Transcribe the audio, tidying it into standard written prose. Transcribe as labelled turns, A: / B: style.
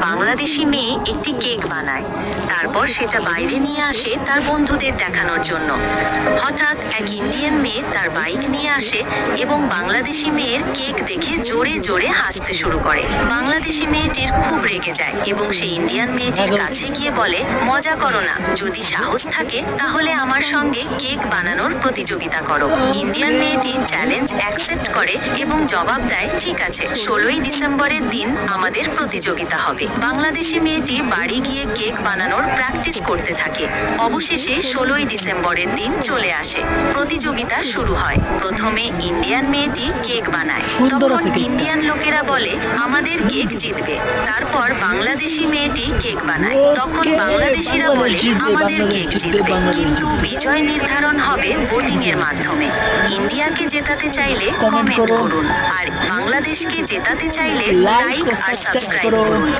A: বাংলাদেশি মেয়ে একটি কেক বানায়, তারপর সেটা বাইরে নিয়ে আসে তার বন্ধুদের দেখানোর জন্য। হঠাৎ এক ইন্ডিয়ান মেয়ে তার বাইক নিয়ে আসে এবং বাংলাদেশি মেয়ের কেক দেখে জোরে জোরে হাসতে শুরু করে। বাংলাদেশি মেয়েটির খুব রেগে যায় এবং সে ইন্ডিয়ান মেয়েটির কাছে গিয়ে বলে, মজা করো না, যদি সাহস থাকে তাহলে আমার সঙ্গে কেক বানানোর প্রতিযোগিতা করো। ইন্ডিয়ান মেয়েটি চ্যালেঞ্জ অ্যাকসেপ্ট করে এবং জবাব দেয়, ঠিক আছে, 16ই ডিসেম্বরের দিন আমাদের প্রতিযোগিতা হবে। বাংলাদেশি মেয়েটি বাড়ি গিয়ে কেক বানানোর প্র্যাকটিস করতে থাকে। অবশেষে 16ই ডিসেম্বরের দিন চলে আসে। প্রতিযোগিতা শুরু হয়। প্রথমে ইন্ডিয়ান মেয়েটি কেক বানায়। তখন ইন্ডিয়ান লোকেরা বলে, আমাদের কেক জিতবে। তারপর বাংলাদেশি মেয়েটি কেক বানায়। তখন বাংলাদেশিরা বলে, আমাদের কেক জিতবে। কিন্তু বিজয় নির্ধারণ হবে ভোটিং এর মাধ্যমে। ইন্ডিয়াকে জেতাতে চাইলে কমেন্ট করুন, আর বাংলাদেশকে জেতাতে চাইলে লাইক আর সাবস্ক্রাইব করুন।